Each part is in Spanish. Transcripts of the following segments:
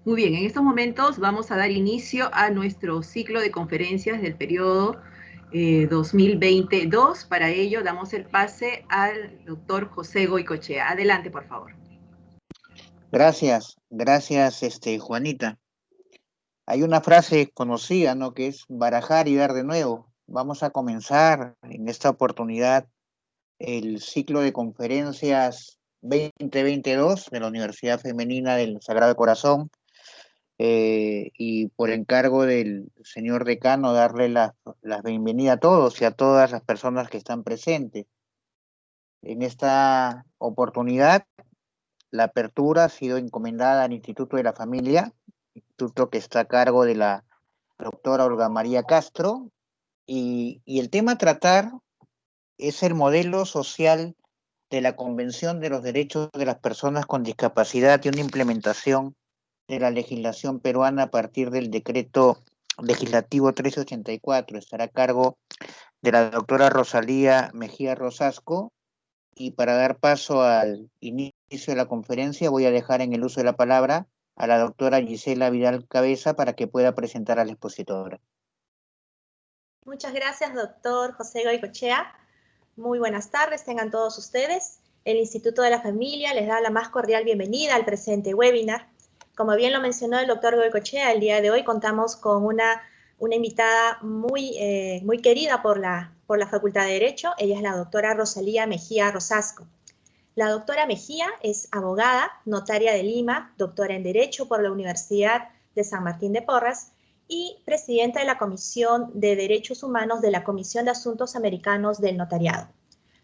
Muy bien, en estos momentos vamos a dar inicio a nuestro ciclo de conferencias del periodo 2022. Para ello damos el pase al doctor José Goicoechea. Adelante, por favor. Gracias, gracias, Juanita. Hay una frase conocida, ¿no? Que es barajar y dar de nuevo. Vamos a comenzar en esta oportunidad el ciclo de conferencias 2022 de la Universidad Femenina del Sagrado Corazón, y por encargo del señor decano darle la bienvenida a todos y a todas las personas que están presentes. En esta oportunidad, la apertura ha sido encomendada al Instituto de la Familia, instituto que está a cargo de la doctora Olga María Castro, y el tema a tratar es el modelo social de la Convención de los Derechos de las Personas con Discapacidad y una implementación de la legislación peruana a partir del decreto legislativo 1384. Estará a cargo de la doctora Rosalía Mejía Rosasco, y para dar paso al inicio de la conferencia voy a dejar en el uso de la palabra a la doctora Gisela Vidal Cabeza para que pueda presentar a la expositora. Muchas gracias, doctor José Goicoechea. Muy buenas tardes, tengan todos ustedes. El Instituto de la Familia les da la más cordial bienvenida al presente webinar. Como bien lo mencionó el doctor Goicoechea, el día de hoy contamos con una invitada muy querida por la Facultad de Derecho. Ella es la doctora Rosalía Mejía Rosasco. La doctora Mejía es abogada, notaria de Lima, doctora en Derecho por la Universidad de San Martín de Porres y presidenta de la Comisión de Derechos Humanos de la Comisión de Asuntos Americanos del Notariado.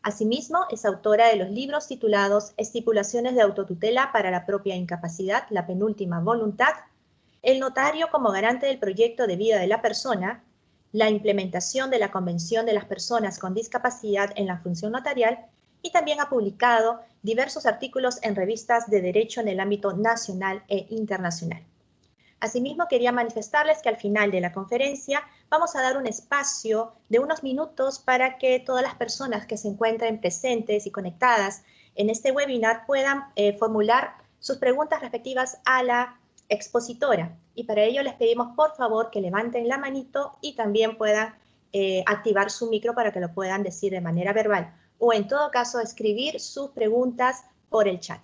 Asimismo, es autora de los libros titulados Estipulaciones de autotutela para la propia incapacidad, la penúltima voluntad, El notario como garante del proyecto de vida de la persona, la implementación de la Convención de las Personas con Discapacidad en la función notarial, y también ha publicado diversos artículos en revistas de derecho en el ámbito nacional e internacional. Asimismo, quería manifestarles que al final de la conferencia vamos a dar un espacio de unos minutos para que todas las personas que se encuentren presentes y conectadas en este webinar puedan formular sus preguntas respectivas a la expositora. Y para ello les pedimos, por favor, que levanten la manito y también puedan activar su micro para que lo puedan decir de manera verbal o, en todo caso, escribir sus preguntas por el chat.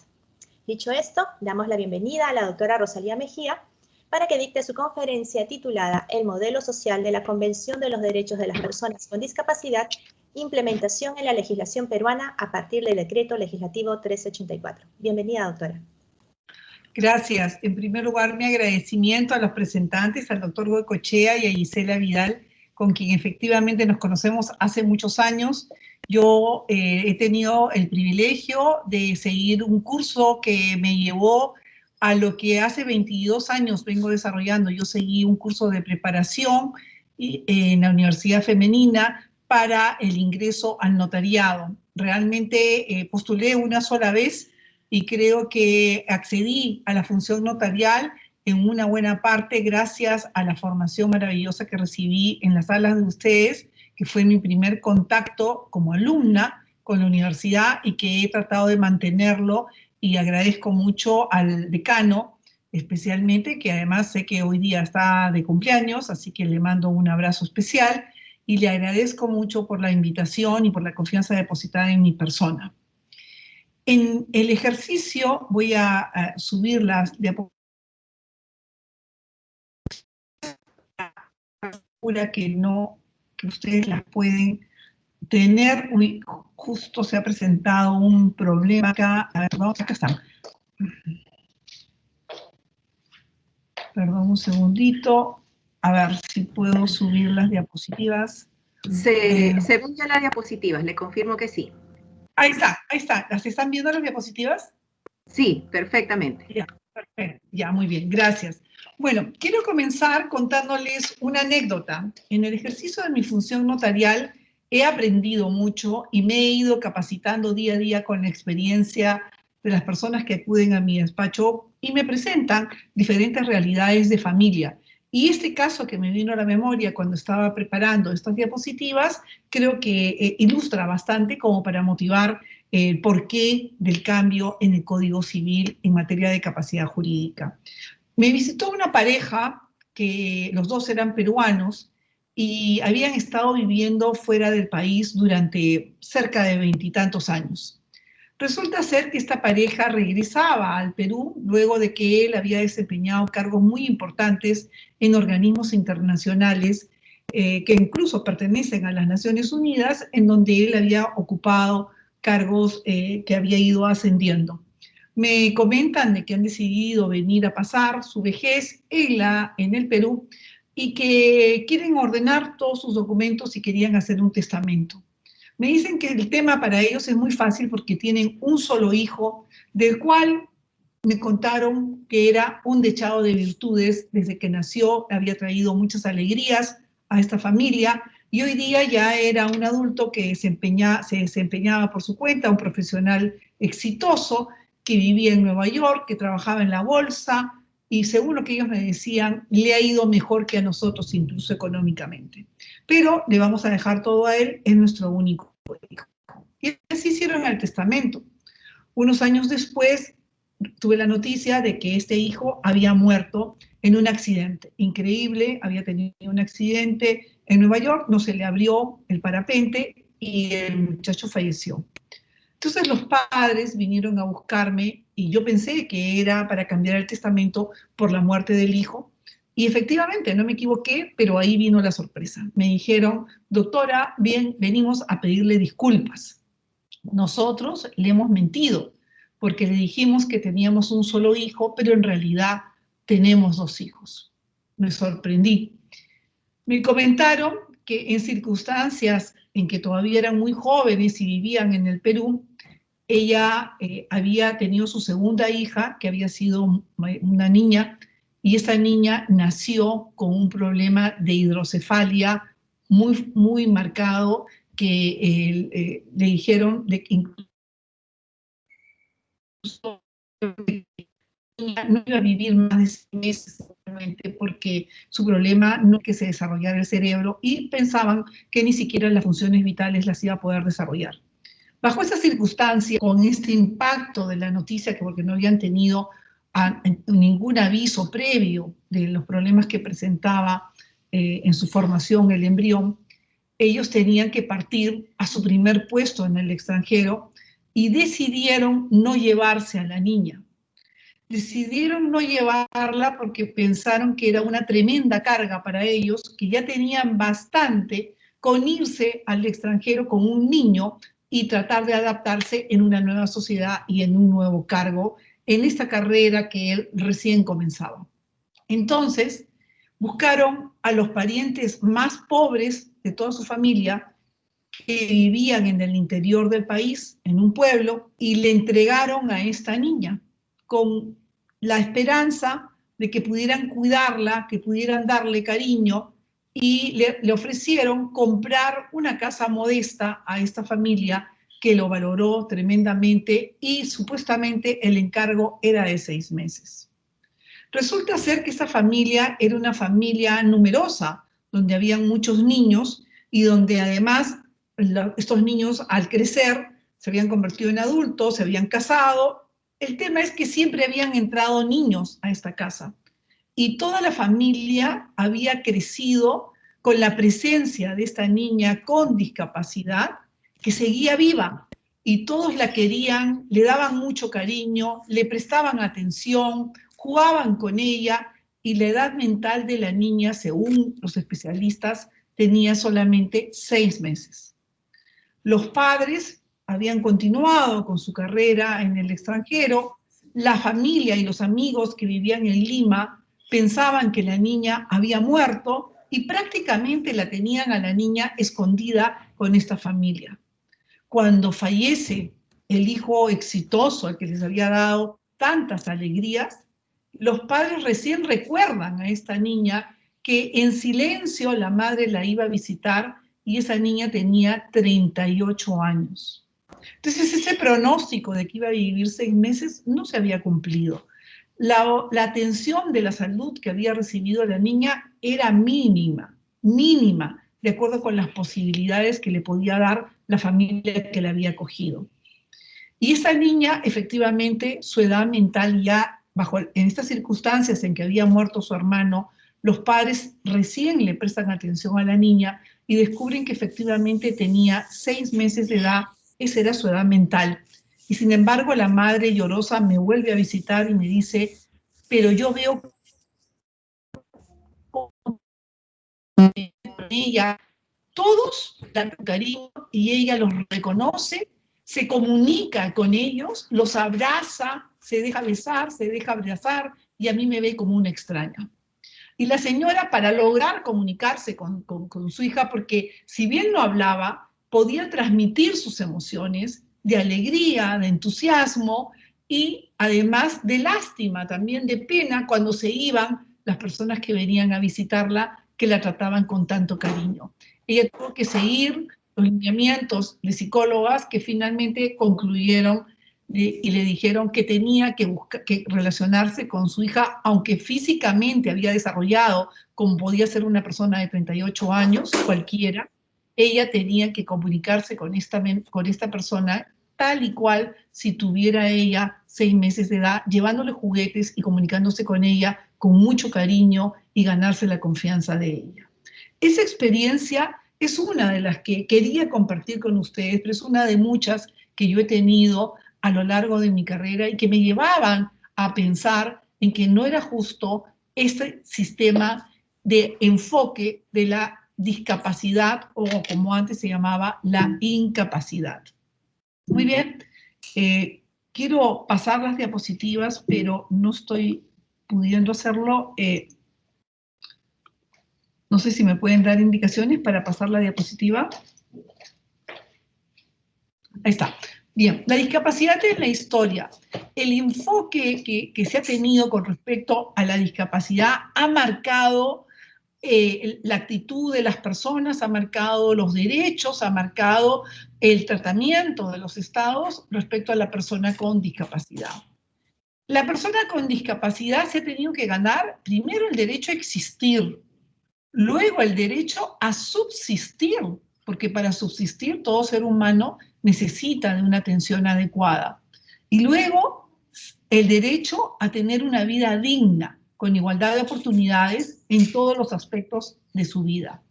Dicho esto, damos la bienvenida a la doctora Rosalía Mejía para que dicte su conferencia titulada El modelo social de la Convención de los Derechos de las Personas con Discapacidad, implementación en la legislación peruana a partir del decreto legislativo 1384. Bienvenida, doctora. Gracias. En primer lugar, mi agradecimiento a los presentantes, al doctor Goicoechea y a Gisela Vidal, con quien efectivamente nos conocemos hace muchos años. Yo he tenido el privilegio de seguir un curso que me llevó a lo que hace 22 años vengo desarrollando. Yo seguí un curso de preparación en la Universidad Femenina para el ingreso al notariado. Realmente postulé una sola vez y creo que accedí a la función notarial en una buena parte gracias a la formación maravillosa que recibí en las salas de ustedes, que fue mi primer contacto como alumna con la universidad y que he tratado de mantenerlo, y agradezco mucho al decano, especialmente, que además sé que hoy día está de cumpleaños, así que le mando un abrazo especial y le agradezco mucho por la invitación y por la confianza depositada en mi persona. En el ejercicio voy a subir las diapositivas que ustedes las pueden tener. Uy, justo se ha presentado un problema acá. A ver, vamos, acá están. Perdón un segundito. A ver si puedo subir las diapositivas. Se ven ya las diapositivas, le confirmo que sí. Ahí está, ahí está. ¿Las están viendo las diapositivas? Sí, perfectamente. Ya, perfecto. Ya, muy bien, gracias. Bueno, quiero comenzar contándoles una anécdota. En el ejercicio de mi función notarial he aprendido mucho y me he ido capacitando día a día con la experiencia de las personas que acuden a mi despacho y me presentan diferentes realidades de familia. Y este caso que me vino a la memoria cuando estaba preparando estas diapositivas, creo que ilustra bastante como para motivar el porqué del cambio en el Código Civil en materia de capacidad jurídica. Me visitó una pareja que los dos eran peruanos y habían estado viviendo fuera del país durante cerca de 20 y tantos años. Resulta ser que esta pareja regresaba al Perú luego de que él había desempeñado cargos muy importantes en organismos internacionales que incluso pertenecen a las Naciones Unidas, en donde él había ocupado cargos que había ido ascendiendo. Me comentan de que han decidido venir a pasar su vejez en el Perú y que quieren ordenar todos sus documentos y querían hacer un testamento. Me dicen que el tema para ellos es muy fácil porque tienen un solo hijo, del cual me contaron que era un dechado de virtudes desde que nació, había traído muchas alegrías a esta familia y hoy día ya era un adulto que se desempeñaba por su cuenta, un profesional exitoso que vivía en Nueva York, que trabajaba en la bolsa y según lo que ellos me decían, le ha ido mejor que a nosotros, incluso económicamente. Pero le vamos a dejar todo a él, es nuestro único hijo. Y así hicieron el testamento. Unos años después tuve la noticia de que este hijo había muerto en un accidente. Increíble, había tenido un accidente en Nueva York, no se le abrió el parapente y el muchacho falleció. Entonces los padres vinieron a buscarme y yo pensé que era para cambiar el testamento por la muerte del hijo. Y efectivamente, no me equivoqué, pero ahí vino la sorpresa. Me dijeron, doctora, bien, venimos a pedirle disculpas. Nosotros le hemos mentido porque le dijimos que teníamos un solo hijo, pero en realidad tenemos 2 hijos. Me sorprendí. Me comentaron que en circunstancias en que todavía eran muy jóvenes y vivían en el Perú, ella había tenido su segunda hija, que había sido una niña, y esa niña nació con un problema de hidrocefalia muy, muy marcado, que le dijeron de que incluso no iba a vivir más de 6 meses porque su problema no es que se desarrollara el cerebro y pensaban que ni siquiera las funciones vitales las iba a poder desarrollar. Bajo esa circunstancia, con este impacto de la noticia, que porque no habían tenido ningún aviso previo de los problemas que presentaba en su formación el embrión, ellos tenían que partir a su primer puesto en el extranjero y decidieron no llevarse a la niña. Decidieron no llevarla porque pensaron que era una tremenda carga para ellos, que ya tenían bastante con irse al extranjero con un niño y tratar de adaptarse en una nueva sociedad y en un nuevo cargo en esta carrera que él recién comenzaba. Entonces, buscaron a los parientes más pobres de toda su familia que vivían en el interior del país, en un pueblo, y le entregaron a esta niña con la esperanza de que pudieran cuidarla, que pudieran darle cariño, y le ofrecieron comprar una casa modesta a esta familia que lo valoró tremendamente y supuestamente el encargo era de 6 meses. Resulta ser que esta familia era una familia numerosa, donde habían muchos niños y donde además estos niños al crecer se habían convertido en adultos, se habían casado. El tema es que siempre habían entrado niños a esta casa y toda la familia había crecido con la presencia de esta niña con discapacidad que seguía viva y todos la querían, le daban mucho cariño, le prestaban atención, jugaban con ella y la edad mental de la niña, según los especialistas, tenía solamente 6 meses. Los padres habían continuado con su carrera en el extranjero, la familia y los amigos que vivían en Lima pensaban que la niña había muerto y prácticamente la tenían a la niña escondida con esta familia. Cuando fallece el hijo exitoso al que les había dado tantas alegrías, los padres recién recuerdan a esta niña que en silencio la madre la iba a visitar y esa niña tenía 38 años. Entonces ese pronóstico de que iba a vivir 6 meses no se había cumplido. La atención de la salud que había recibido la niña era mínima, mínima, de acuerdo con las posibilidades que le podía dar la familia que la había acogido. Y esa niña, efectivamente, su edad mental ya en estas circunstancias en que había muerto su hermano, los padres recién le prestan atención a la niña y descubren que efectivamente tenía 6 meses de edad, esa era su edad mental. Y sin embargo, la madre llorosa me vuelve a visitar y me dice, pero yo veo con ella, todos dan cariño y ella los reconoce, se comunica con ellos, los abraza, se deja besar, se deja abrazar y a mí me ve como una extraña. Y la señora, para lograr comunicarse con su hija, porque si bien no hablaba, podía transmitir sus emociones de alegría, de entusiasmo y además de lástima, también de pena cuando se iban las personas que venían a visitarla, que la trataban con tanto cariño. Ella tuvo que seguir los lineamientos de psicólogas que finalmente concluyeron y le dijeron que tenía que relacionarse con su hija, aunque físicamente había desarrollado, como podía ser una persona de 38 años, cualquiera, ella tenía que comunicarse con esta persona tal y cual si tuviera ella 6 meses de edad, llevándole juguetes y comunicándose con ella con mucho cariño y ganarse la confianza de ella. Esa experiencia es una de las que quería compartir con ustedes, pero es una de muchas que yo he tenido a lo largo de mi carrera y que me llevaban a pensar en que no era justo este sistema de enfoque de la discapacidad o como antes se llamaba la incapacidad. Muy bien, quiero pasar las diapositivas, pero no estoy pudiendo hacerlo. No sé si me pueden dar indicaciones para pasar la diapositiva. Ahí está. Bien, la discapacidad en la historia. El enfoque que se ha tenido con respecto a la discapacidad ha marcado la actitud de las personas, ha marcado los derechos, ha marcado el tratamiento de los estados respecto a la persona con discapacidad. La persona con discapacidad se ha tenido que ganar primero el derecho a existir, luego el derecho a subsistir, porque para subsistir todo ser humano necesita de una atención adecuada. Y luego el derecho a tener una vida digna, con igualdad de oportunidades en todos los aspectos de su vida.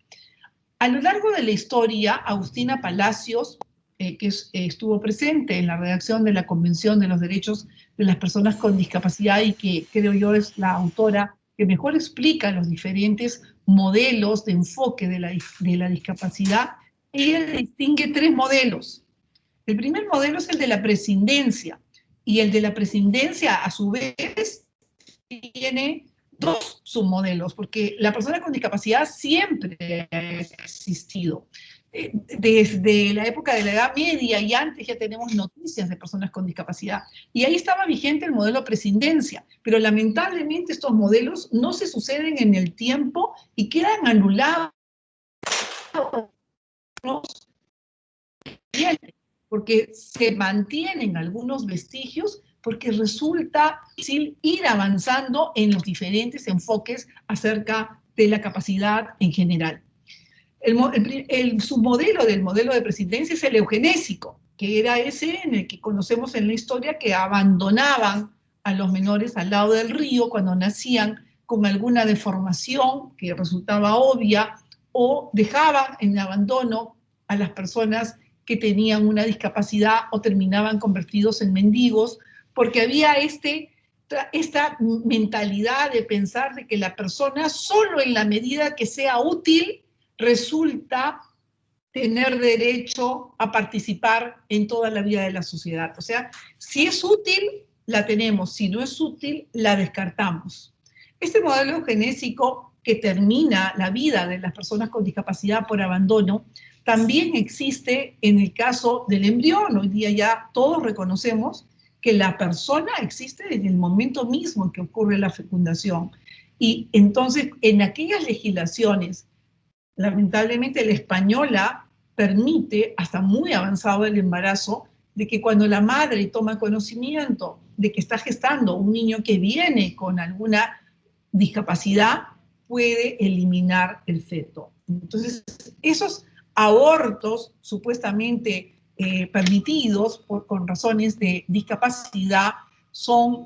A lo largo de la historia, Agustina Palacios, que estuvo presente en la redacción de la Convención de los Derechos de las Personas con Discapacidad y que creo yo es la autora que mejor explica los diferentes modelos de enfoque de la discapacidad, ella distingue 3 modelos. El primer modelo es el de la prescindencia, y el de la prescindencia, a su vez, tiene 2 submodelos, porque la persona con discapacidad siempre ha existido. Desde la época de la Edad Media y antes ya tenemos noticias de personas con discapacidad. Y ahí estaba vigente el modelo prescindencia, pero lamentablemente estos modelos no se suceden en el tiempo y quedan anulados porque se mantienen algunos vestigios, porque resulta difícil ir avanzando en los diferentes enfoques acerca de la capacidad en general. El submodelo del modelo de prescindencia es el eugenésico, que era ese en el que conocemos en la historia que abandonaban a los menores al lado del río cuando nacían con alguna deformación que resultaba obvia, o dejaban en abandono a las personas que tenían una discapacidad o terminaban convertidos en mendigos, porque había esta mentalidad de pensar de que la persona solo en la medida que sea útil resulta tener derecho a participar en toda la vida de la sociedad. O sea, si es útil, la tenemos, si no es útil, la descartamos. Este modelo eugenésico que termina la vida de las personas con discapacidad por abandono, también existe en el caso del embrión. Hoy día ya todos reconocemos que la persona existe en el momento mismo en que ocurre la fecundación. Y entonces, en aquellas legislaciones, lamentablemente la española permite, hasta muy avanzado el embarazo, de que cuando la madre toma conocimiento de que está gestando un niño que viene con alguna discapacidad, puede eliminar el feto. Entonces, esos abortos supuestamente permitidos con razones de discapacidad son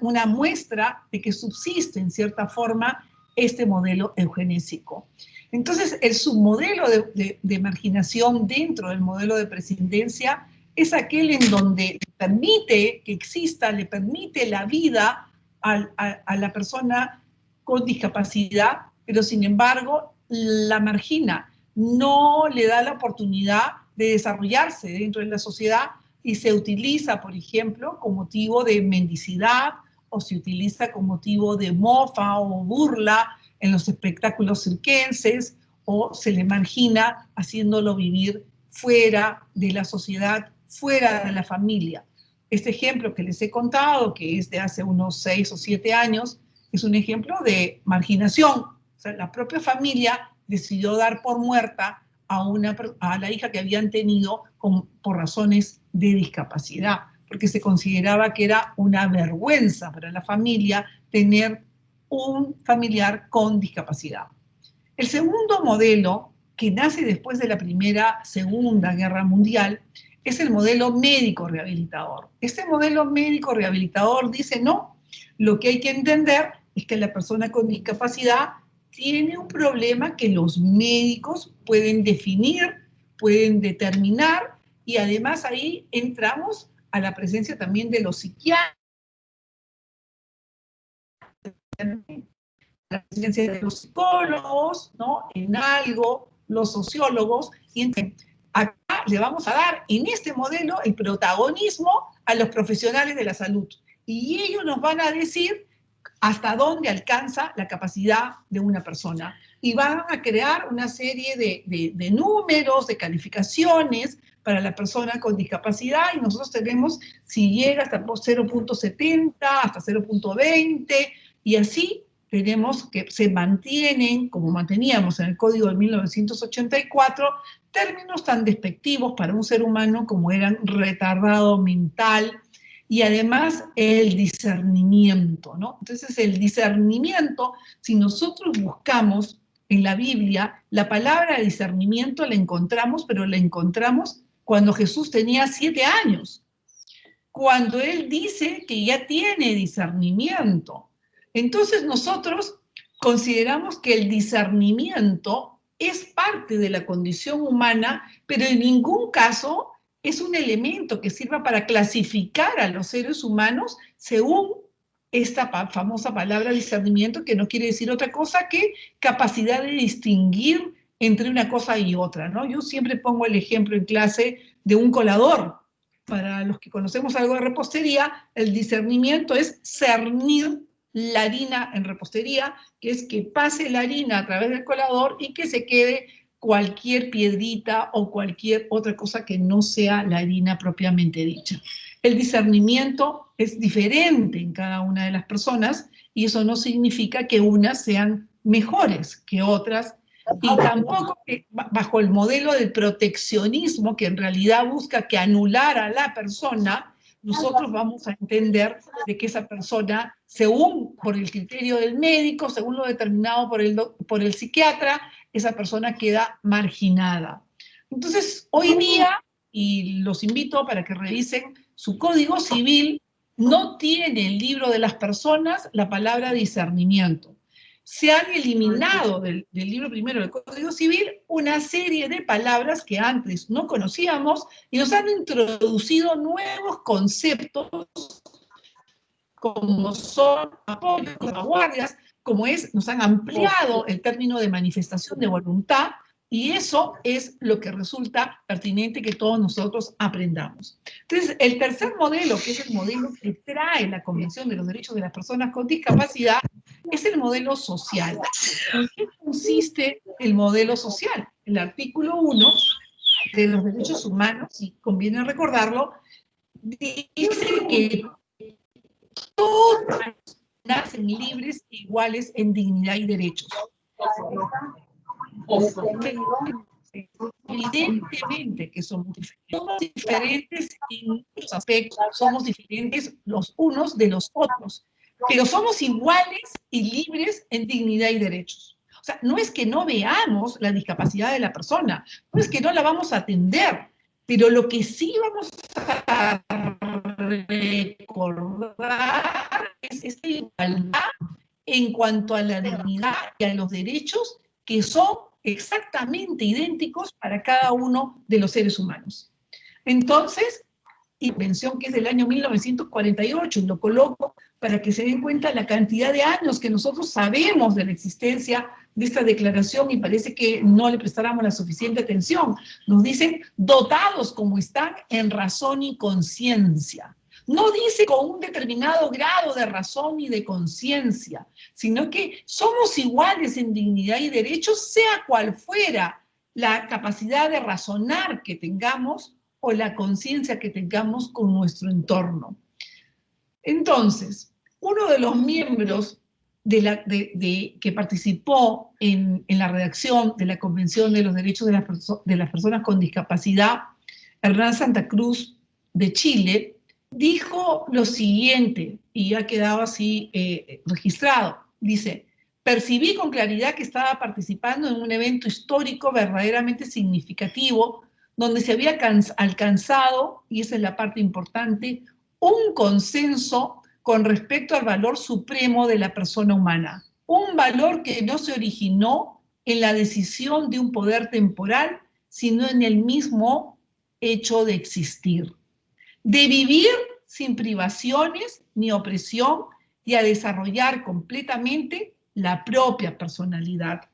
una muestra de que subsiste en cierta forma este modelo eugenésico. Entonces, el submodelo de marginación dentro del modelo de presidencia es aquel en donde permite que exista, le permite la vida a la persona con discapacidad, pero sin embargo la margina, no le da la oportunidad de desarrollarse dentro de la sociedad y se utiliza, por ejemplo, con motivo de mendicidad o se utiliza con motivo de mofa o burla en los espectáculos circenses o se le margina haciéndolo vivir fuera de la sociedad, fuera de la familia. Este ejemplo que les he contado, que es de hace unos 6 o 7 años, es un ejemplo de marginación. O sea, la propia familia decidió dar por muerta a la hija que habían tenido por razones de discapacidad, porque se consideraba que era una vergüenza para la familia tener un familiar con discapacidad. El segundo modelo, que nace después de la Segunda Guerra Mundial, es el modelo médico rehabilitador. Este modelo médico rehabilitador dice, no, lo que hay que entender es que la persona con discapacidad tiene un problema que los médicos pueden definir, pueden determinar, y además ahí entramos a la presencia también de los psiquiatras, la presencia de los psicólogos, ¿no? En algo, los sociólogos, y acá le vamos a dar en este modelo el protagonismo a los profesionales de la salud. Y ellos nos van a decir hasta dónde alcanza la capacidad de una persona. Y van a crear una serie de números, de calificaciones para la persona con discapacidad, y nosotros tenemos si llega hasta 0.70, hasta 0.20, y así tenemos que se mantienen, como manteníamos en el Código de 1984, términos tan despectivos para un ser humano como eran retardado mental, y además el discernimiento, ¿no? Entonces el discernimiento, si nosotros buscamos en la Biblia, la palabra discernimiento la encontramos, pero la encontramos cuando Jesús tenía 7 años, cuando él dice que ya tiene discernimiento. Entonces nosotros consideramos que el discernimiento es parte de la condición humana, pero en ningún caso es un elemento que sirva para clasificar a los seres humanos según esta famosa palabra discernimiento, que no quiere decir otra cosa que capacidad de distinguir entre una cosa y otra, ¿no? Yo siempre pongo el ejemplo en clase de un colador. Para los que conocemos algo de repostería, el discernimiento es cernir la harina en repostería, que es que pase la harina a través del colador y que se quede cualquier piedrita o cualquier otra cosa que no sea la harina propiamente dicha. El discernimiento es diferente en cada una de las personas y eso no significa que unas sean mejores que otras, y tampoco que bajo el modelo del proteccionismo, que en realidad busca que anular a la persona, nosotros vamos a entender de que esa persona, según por el criterio del médico, según lo determinado por el psiquiatra, esa persona queda marginada. Entonces, hoy día, y los invito para que revisen su Código Civil, no tiene el libro de las personas la palabra discernimiento. Se han eliminado del libro primero del Código Civil una serie de palabras que antes no conocíamos y nos han introducido nuevos conceptos como son apoyos, guardias, nos han ampliado el término de manifestación de voluntad, y eso es lo que resulta pertinente que todos nosotros aprendamos. Entonces, el tercer modelo, que es el modelo que trae la Convención de los Derechos de las Personas con Discapacidad, es el modelo social. ¿En qué consiste el modelo social? El artículo 1 de los derechos humanos, y conviene recordarlo, dice que todos nacen libres e iguales en dignidad y derechos. Evidentemente que somos diferentes en muchos aspectos, somos diferentes los unos de los otros, pero somos iguales y libres en dignidad y derechos. O sea, no es que no veamos la discapacidad de la persona, no es que no la vamos a atender, pero lo que sí vamos a recordar es esta igualdad en cuanto a la dignidad y a los derechos que son exactamente idénticos para cada uno de los seres humanos. Entonces, invención que es del año 1948, y lo coloco para que se den cuenta la cantidad de años que nosotros sabemos de la existencia de esta declaración y parece que no le prestáramos la suficiente atención. Nos dicen, dotados como están en razón y conciencia. No dice con un determinado grado de razón y de conciencia, sino que somos iguales en dignidad y derechos, sea cual fuera la capacidad de razonar que tengamos o la conciencia que tengamos con nuestro entorno. Entonces, uno de los miembros que participó en la redacción de la Convención de los Derechos de las Personas con Discapacidad, Hernán Santa Cruz, de Chile, dijo lo siguiente, y ha quedado así registrado. Dice, percibí con claridad que estaba participando en un evento histórico verdaderamente significativo, donde se había alcanzado, y esa es la parte importante, un consenso con respecto al valor supremo de la persona humana. Un valor que no se originó en la decisión de un poder temporal, sino en el mismo hecho de existir. De vivir sin privaciones ni opresión y a desarrollar completamente la propia personalidad.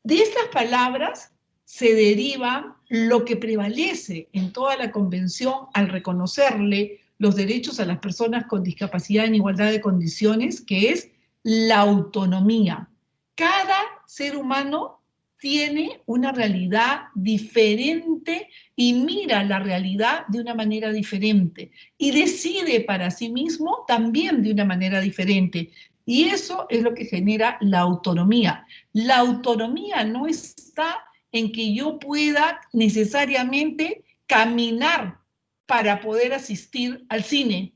De estas palabras se deriva lo que prevalece en toda la convención al reconocerle los derechos a las personas con discapacidad en igualdad de condiciones, que es la autonomía. Cada ser humano tiene una realidad diferente y mira la realidad de una manera diferente y decide para sí mismo también de una manera diferente. Y eso es lo que genera la autonomía. La autonomía no está en que yo pueda necesariamente caminar para poder asistir al cine.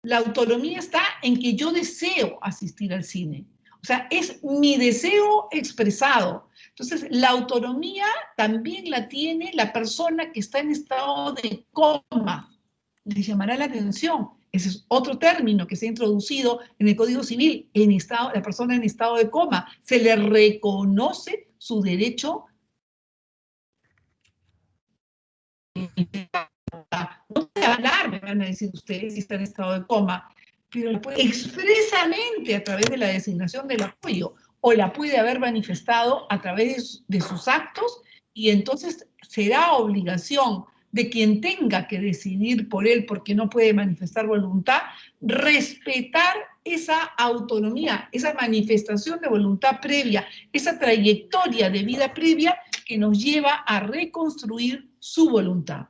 La autonomía está en que yo deseo asistir al cine. O sea, es mi deseo expresado. Entonces, la autonomía también la tiene la persona que está en estado de coma. Les llamará la atención. Ese es otro término que se ha introducido en el Código Civil. La persona en estado de coma se le reconoce su derecho. No puede hablar, me van a decir ustedes, si está en estado de coma, pero expresamente a través de la designación del apoyo, o la puede haber manifestado a través de sus actos, y entonces será obligación de quien tenga que decidir por él porque no puede manifestar voluntad, respetar esa autonomía, esa manifestación de voluntad previa, esa trayectoria de vida previa que nos lleva a reconstruir su voluntad.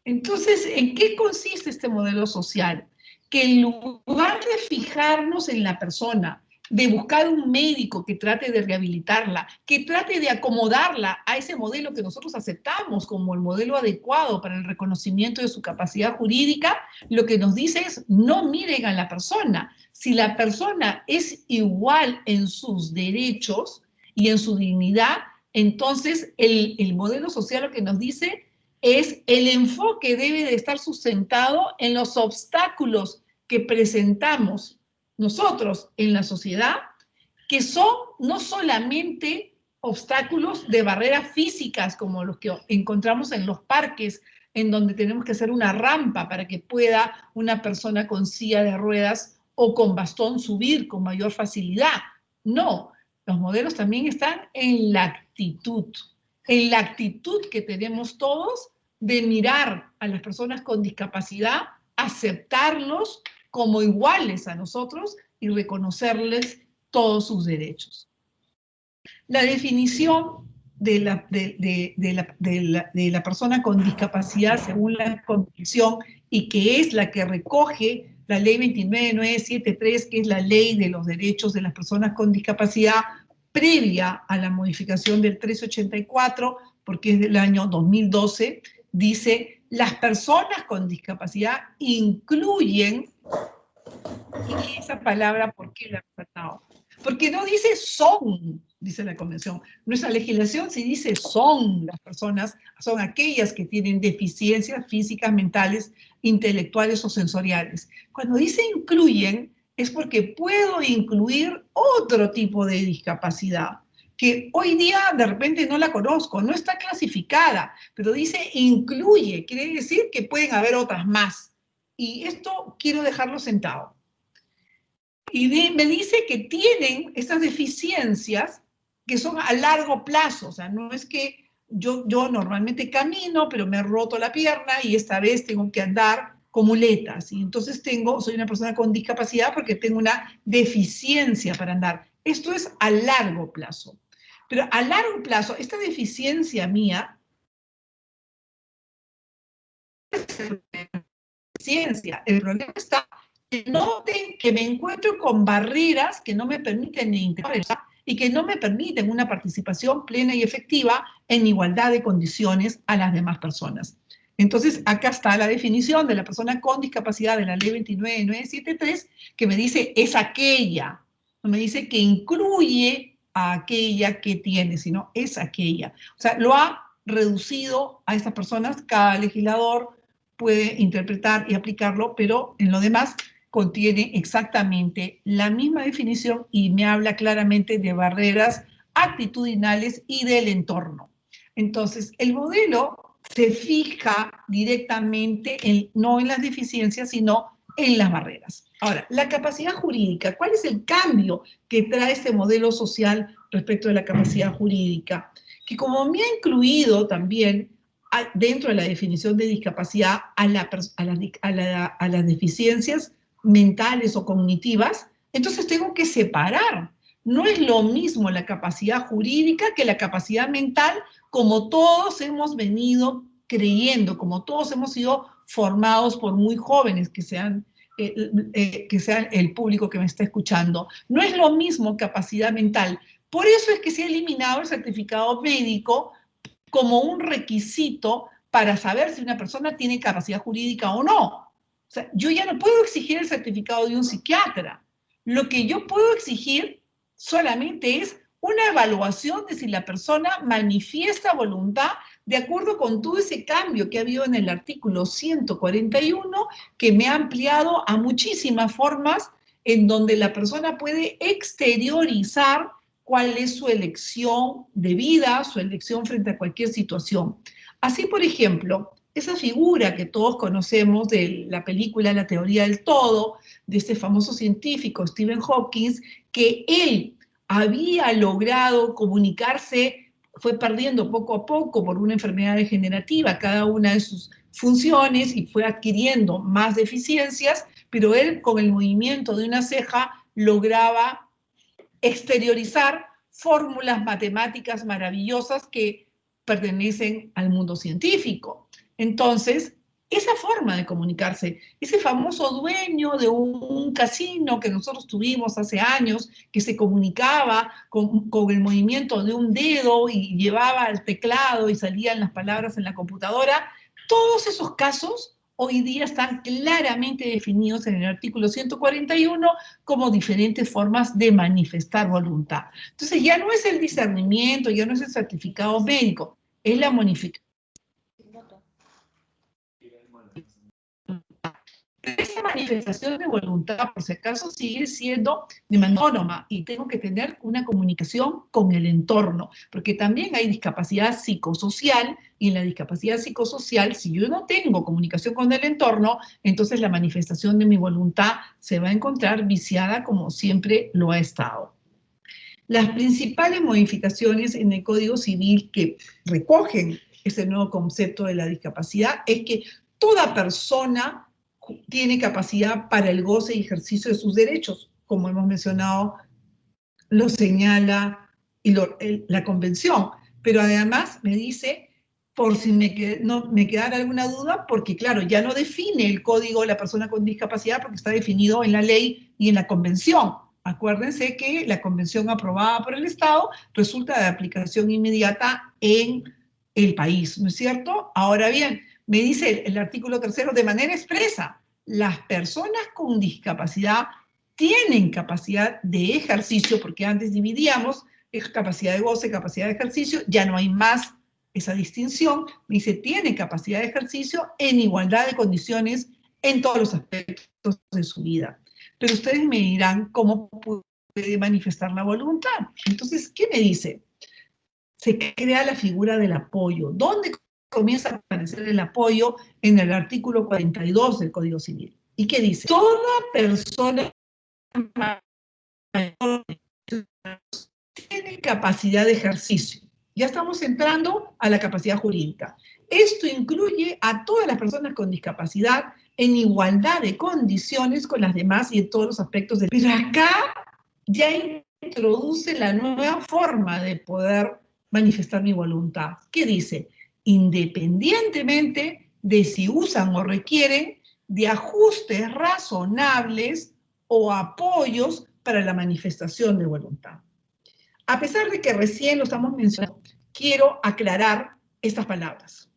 Entonces, ¿en qué consiste este modelo social? Que en lugar de fijarnos en la persona, de buscar un médico que trate de rehabilitarla, que trate de acomodarla a ese modelo que nosotros aceptamos como el modelo adecuado para el reconocimiento de su capacidad jurídica, lo que nos dice es, no miren a la persona. Si la persona es igual en sus derechos y en su dignidad, entonces el modelo social lo que nos dice es el enfoque debe de estar sustentado en los obstáculos que presentamos nosotros en la sociedad, que son no solamente obstáculos de barreras físicas como los que encontramos en los parques, en donde tenemos que hacer una rampa para que pueda una persona con silla de ruedas o con bastón subir con mayor facilidad. No, los modelos también están en la actitud que tenemos todos de mirar a las personas con discapacidad, aceptarlos como iguales a nosotros y reconocerles todos sus derechos. La definición de la persona con discapacidad según la Convención y que es la que recoge la Ley 29973, que es la Ley de los Derechos de las Personas con Discapacidad, previa a la modificación del 384, porque es del año 2012, dice, las personas con discapacidad incluyen, y esa palabra, ¿por qué la he tratado? Porque no dice son, dice la Convención. Nuestra legislación sí dice son las personas, son aquellas que tienen deficiencias físicas, mentales, intelectuales o sensoriales. Cuando dice incluyen, es porque puedo incluir otro tipo de discapacidad, que hoy día de repente no la conozco, no está clasificada, pero dice incluye, quiere decir que pueden haber otras más. Y esto quiero dejarlo sentado. Y me dice que tienen estas deficiencias que son a largo plazo, o sea, no es que yo normalmente camino, pero me he roto la pierna y esta vez tengo que andar con muletas, y entonces soy una persona con discapacidad porque tengo una deficiencia para andar. Esto es a largo plazo. Pero a largo plazo, esta deficiencia mía, el problema está que noten que me encuentro con barreras que no me permiten integrar y que no me permiten una participación plena y efectiva en igualdad de condiciones a las demás personas. Entonces, acá está la definición de la persona con discapacidad de la ley 29973, que me dice es aquella, no me dice que incluye a aquella que tiene, sino es aquella. O sea, lo ha reducido a estas personas. Cada legislador puede interpretar y aplicarlo, pero en lo demás contiene exactamente la misma definición y me habla claramente de barreras actitudinales y del entorno. Entonces, el modelo se fija directamente no en las deficiencias, sino en las barreras. Ahora, la capacidad jurídica, ¿cuál es el cambio que trae este modelo social respecto de la capacidad jurídica? Que como me ha incluido también dentro de la definición de discapacidad a las deficiencias mentales o cognitivas, entonces tengo que separar. No es lo mismo la capacidad jurídica que la capacidad mental, como todos hemos venido creyendo, como todos hemos sido formados por muy jóvenes que sean el público que me está escuchando. No es lo mismo capacidad mental. Por eso es que se ha eliminado el certificado médico como un requisito para saber si una persona tiene capacidad jurídica o no. O sea, yo ya no puedo exigir el certificado de un psiquiatra. Lo que yo puedo exigir solamente es una evaluación de si la persona manifiesta voluntad de acuerdo con todo ese cambio que ha habido en el artículo 141, que me ha ampliado a muchísimas formas en donde la persona puede exteriorizar cuál es su elección de vida, su elección frente a cualquier situación. Así, por ejemplo, esa figura que todos conocemos de la película La teoría del todo, de este famoso científico Stephen Hawking, que él había logrado comunicarse, fue perdiendo poco a poco por una enfermedad degenerativa cada una de sus funciones y fue adquiriendo más deficiencias, pero él con el movimiento de una ceja lograba exteriorizar fórmulas matemáticas maravillosas que pertenecen al mundo científico. Entonces, esa forma de comunicarse, ese famoso dueño de un casino que nosotros tuvimos hace años, que se comunicaba con el movimiento de un dedo y llevaba el teclado y salían las palabras en la computadora, todos esos casos hoy día están claramente definidos en el artículo 141 como diferentes formas de manifestar voluntad. Entonces ya no es el discernimiento, ya no es el certificado médico, es la manifestación. Esa manifestación de voluntad, por si acaso, sigue siendo de manera autónoma y tengo que tener una comunicación con el entorno, porque también hay discapacidad psicosocial y en la discapacidad psicosocial, si yo no tengo comunicación con el entorno, entonces la manifestación de mi voluntad se va a encontrar viciada como siempre lo ha estado. Las principales modificaciones en el Código Civil que recogen ese nuevo concepto de la discapacidad es que toda persona tiene capacidad para el goce y ejercicio de sus derechos, como hemos mencionado, lo señala la Convención. Pero además me dice, por si me quedara alguna duda, porque claro, ya no define el código la persona con discapacidad porque está definido en la ley y en la Convención. Acuérdense que la Convención aprobada por el Estado resulta de aplicación inmediata en el país, ¿no es cierto? Ahora bien, me dice el artículo 3 de manera expresa, las personas con discapacidad tienen capacidad de ejercicio, porque antes dividíamos capacidad de goce, capacidad de ejercicio, ya no hay más esa distinción, dice, tienen capacidad de ejercicio en igualdad de condiciones en todos los aspectos de su vida. Pero ustedes me dirán, ¿cómo puede manifestar la voluntad? Entonces, ¿qué me dice? Se crea la figura del apoyo. ¿Dónde comienza a aparecer el apoyo? En el artículo 42 del Código Civil. ¿Y qué dice? Toda persona tiene capacidad de ejercicio. Ya estamos entrando a la capacidad jurídica. Esto incluye a todas las personas con discapacidad en igualdad de condiciones con las demás y en todos los aspectos de... Pero acá ya introduce la nueva forma de poder manifestar mi voluntad. ¿Qué dice? Independientemente de si usan o requieren de ajustes razonables o apoyos para la manifestación de voluntad. A pesar de que recién lo estamos mencionando, quiero aclarar estas palabras.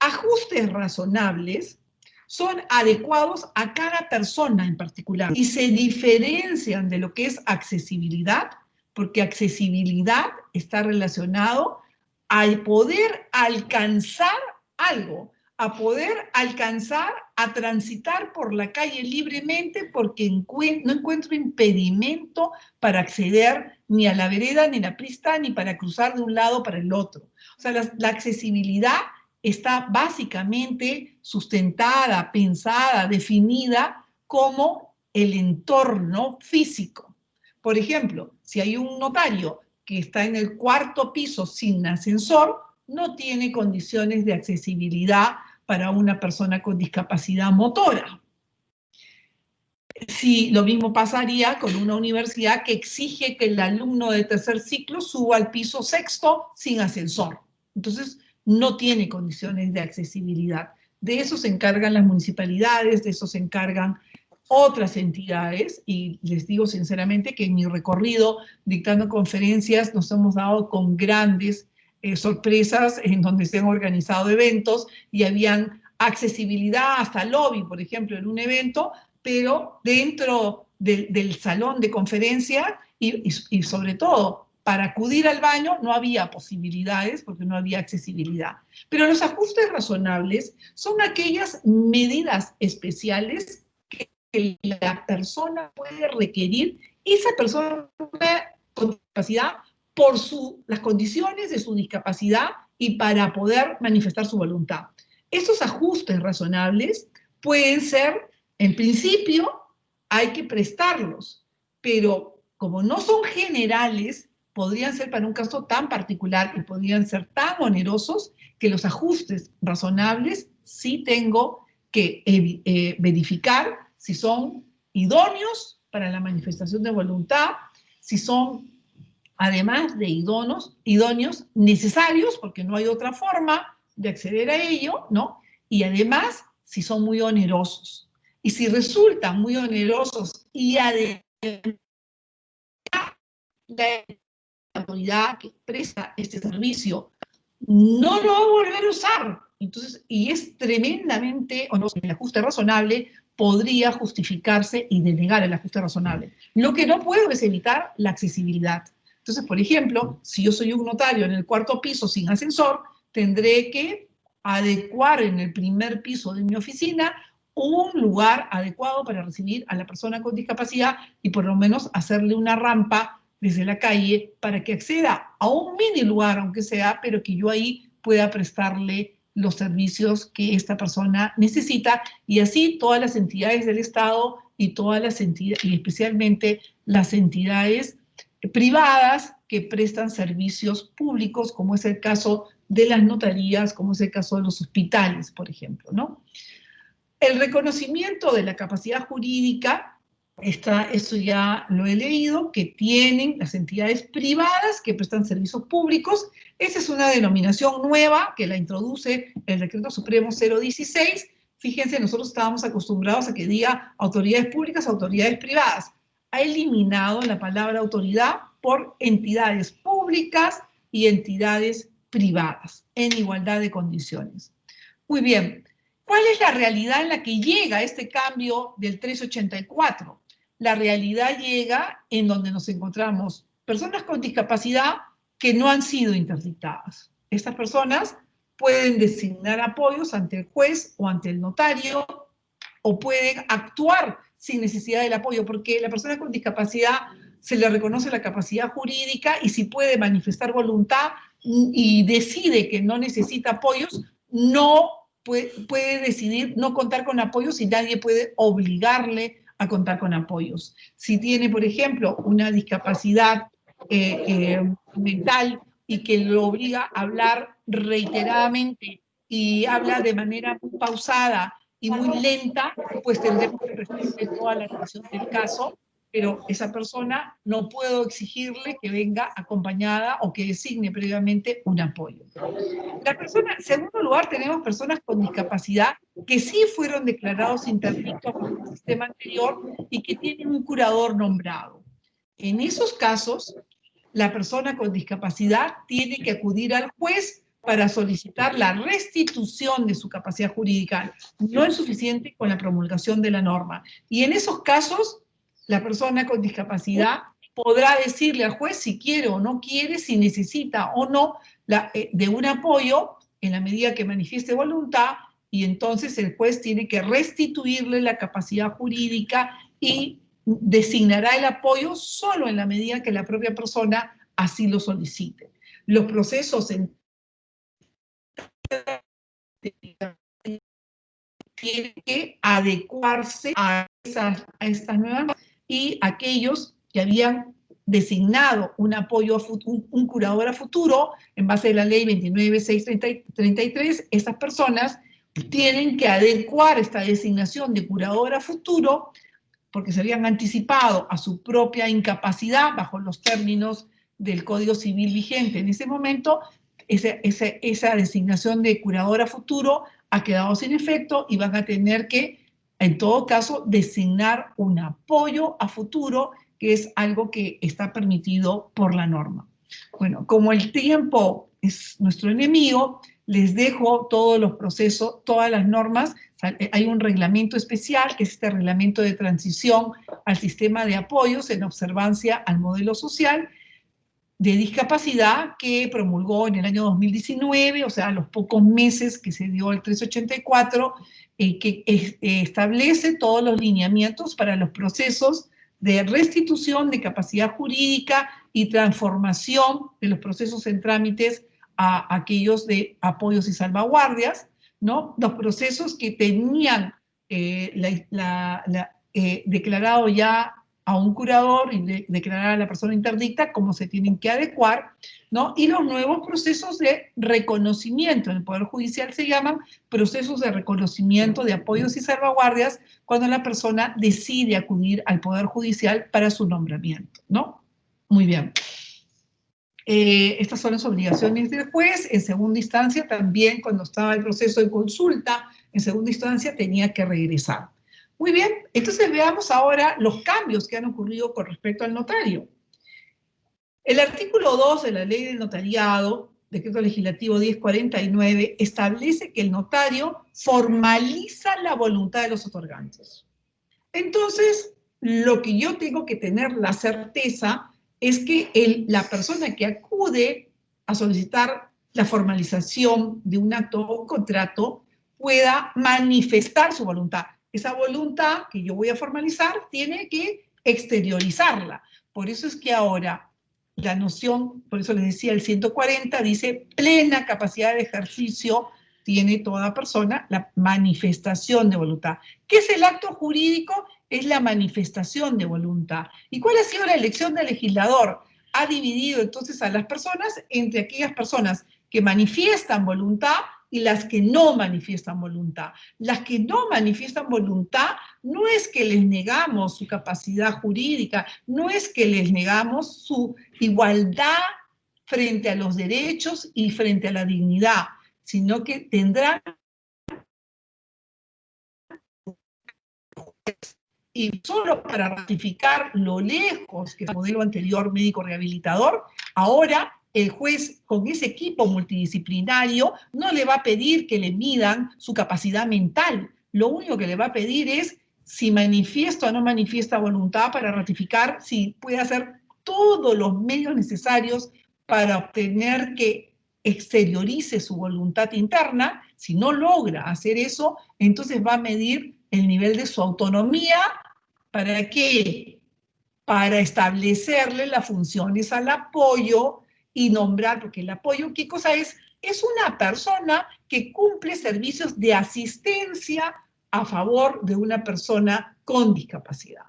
Ajustes razonables son adecuados a cada persona en particular y se diferencian de lo que es accesibilidad, porque accesibilidad está relacionado al poder alcanzar algo, a poder alcanzar a transitar por la calle libremente porque no encuentro impedimento para acceder ni a la vereda, ni a la pista, ni para cruzar de un lado para el otro. O sea, la accesibilidad está básicamente sustentada, pensada, definida como el entorno físico. Por ejemplo, si hay un notario que está en el 4º piso sin ascensor, no tiene condiciones de accesibilidad para una persona con discapacidad motora. Si lo mismo pasaría con una universidad que exige que el alumno de 3er ciclo suba al piso 6º sin ascensor. Entonces, no tiene condiciones de accesibilidad. De eso se encargan las municipalidades, de eso se encargan otras entidades, y les digo sinceramente que en mi recorrido dictando conferencias nos hemos dado con grandes sorpresas en donde se han organizado eventos y habían accesibilidad hasta lobby, por ejemplo, en un evento, pero dentro del salón de conferencia y sobre todo para acudir al baño no había posibilidades porque no había accesibilidad. Pero los ajustes razonables son aquellas medidas especiales que la persona puede requerir, esa persona con discapacidad, por las condiciones de su discapacidad y para poder manifestar su voluntad. Estos ajustes razonables pueden ser, en principio, hay que prestarlos, pero como no son generales, podrían ser para un caso tan particular y podrían ser tan onerosos que los ajustes razonables sí tengo que verificar si son idóneos para la manifestación de voluntad, si son, además de idóneos, necesarios, porque no hay otra forma de acceder a ello, ¿no? Y además, si son muy onerosos. Y si resultan muy onerosos y además la autoridad que presta este servicio no lo va a volver a usar, entonces, y es tremendamente oneroso, el ajuste razonable podría justificarse y denegar el ajuste razonable. Lo que no puedo es evitar la accesibilidad. Entonces, por ejemplo, si yo soy un notario en el 4º piso sin ascensor, tendré que adecuar en el 1er piso de mi oficina un lugar adecuado para recibir a la persona con discapacidad y por lo menos hacerle una rampa desde la calle para que acceda a un mini lugar, aunque sea, pero que yo ahí pueda prestarle los servicios que esta persona necesita, y así todas las entidades del Estado y todas las entidades, y especialmente las entidades privadas que prestan servicios públicos, como es el caso de las notarías, como es el caso de los hospitales, por ejemplo, ¿no? El reconocimiento de la capacidad jurídica, eso ya lo he leído, que tienen las entidades privadas que prestan servicios públicos. Esa es una denominación nueva que la introduce el Decreto Supremo 016. Fíjense, nosotros estábamos acostumbrados a que diga autoridades públicas, autoridades privadas. Ha eliminado la palabra autoridad por entidades públicas y entidades privadas, en igualdad de condiciones. Muy bien, ¿cuál es la realidad en la que llega este cambio del 384? la realidad llega en donde nos encontramos personas con discapacidad que no han sido interdictadas. Estas personas pueden designar apoyos ante el juez o ante el notario, o pueden actuar sin necesidad del apoyo, porque la persona con discapacidad se le reconoce la capacidad jurídica y si puede manifestar voluntad y decide que no necesita apoyos, no puede decidir no contar con apoyos y nadie puede obligarle a contar con apoyos. Si tiene, por ejemplo, una discapacidad mental y que lo obliga a hablar reiteradamente y habla de manera muy pausada y muy lenta, pues tendremos que prestarle toda la atención del caso, pero esa persona no puedo exigirle que venga acompañada o que designe previamente un apoyo. La persona, en segundo lugar, tenemos personas con discapacidad que sí fueron declarados interdictos por el sistema anterior y que tienen un curador nombrado. En esos casos, la persona con discapacidad tiene que acudir al juez para solicitar la restitución de su capacidad jurídica. No es suficiente con la promulgación de la norma. Y en esos casos, la persona con discapacidad podrá decirle al juez si quiere o no quiere, si necesita o no de un apoyo en la medida que manifieste voluntad, y entonces el juez tiene que restituirle la capacidad jurídica y designará el apoyo solo en la medida que la propia persona así lo solicite. Los procesos tienen que adecuarse a estas nuevas, y aquellos que habían designado un apoyo, un curador a futuro, en base a la ley 29.633, estas personas tienen que adecuar esta designación de curador a futuro, porque se habían anticipado a su propia incapacidad bajo los términos del Código Civil vigente en ese momento. Esa designación de curador a futuro ha quedado sin efecto y van a tener que, en todo caso, designar un apoyo a futuro, que es algo que está permitido por la norma. Bueno, como el tiempo es nuestro enemigo, les dejo todos los procesos, todas las normas. Hay un reglamento especial, que es este reglamento de transición al sistema de apoyos en observancia al modelo social de discapacidad, que promulgó en el año 2019, o sea, a los pocos meses que se dio el 384, que establece todos los lineamientos para los procesos de restitución de capacidad jurídica y transformación de los procesos en trámites a aquellos de apoyos y salvaguardias, ¿no? Los procesos que tenían declarado ya a un curador y declarar a la persona interdicta, cómo se tienen que adecuar, ¿no? Y los nuevos procesos de reconocimiento. En el Poder Judicial se llaman procesos de reconocimiento de apoyos y salvaguardias cuando la persona decide acudir al Poder Judicial para su nombramiento, ¿no? Muy bien. Estas son las obligaciones del juez. En segunda instancia, también cuando estaba el proceso de consulta, en segunda instancia tenía que regresar. Muy bien, entonces veamos ahora los cambios que han ocurrido con respecto al notario. El artículo 2 de la Ley del Notariado, Decreto Legislativo 1049, establece que el notario formaliza la voluntad de los otorgantes. Entonces, lo que yo tengo que tener la certeza es que la persona que acude a solicitar la formalización de un acto o contrato pueda manifestar su voluntad. Esa voluntad que yo voy a formalizar tiene que exteriorizarla. Por eso es que ahora la noción, por eso les decía, el 140 dice plena capacidad de ejercicio tiene toda persona, la manifestación de voluntad. ¿Qué es el acto jurídico? Es la manifestación de voluntad. ¿Y cuál ha sido la elección del legislador? Ha dividido entonces a las personas entre aquellas personas que manifiestan voluntad y las que no manifiestan voluntad. Las que no manifiestan voluntad no es que les negamos su capacidad jurídica, no es que les negamos su igualdad frente a los derechos y frente a la dignidad, sino que tendrán, y solo para ratificar lo lejos que es el modelo anterior médico rehabilitador, ahora el juez con ese equipo multidisciplinario no le va a pedir que le midan su capacidad mental. Lo único que le va a pedir es si manifiesta o no manifiesta voluntad para ratificar, si puede hacer todos los medios necesarios para obtener que exteriorice su voluntad interna. Si no logra hacer eso, entonces va a medir el nivel de su autonomía. ¿Para qué? Para establecerle las funciones al apoyo y nombrar, porque el apoyo, ¿qué cosa es? Es una persona que cumple servicios de asistencia a favor de una persona con discapacidad.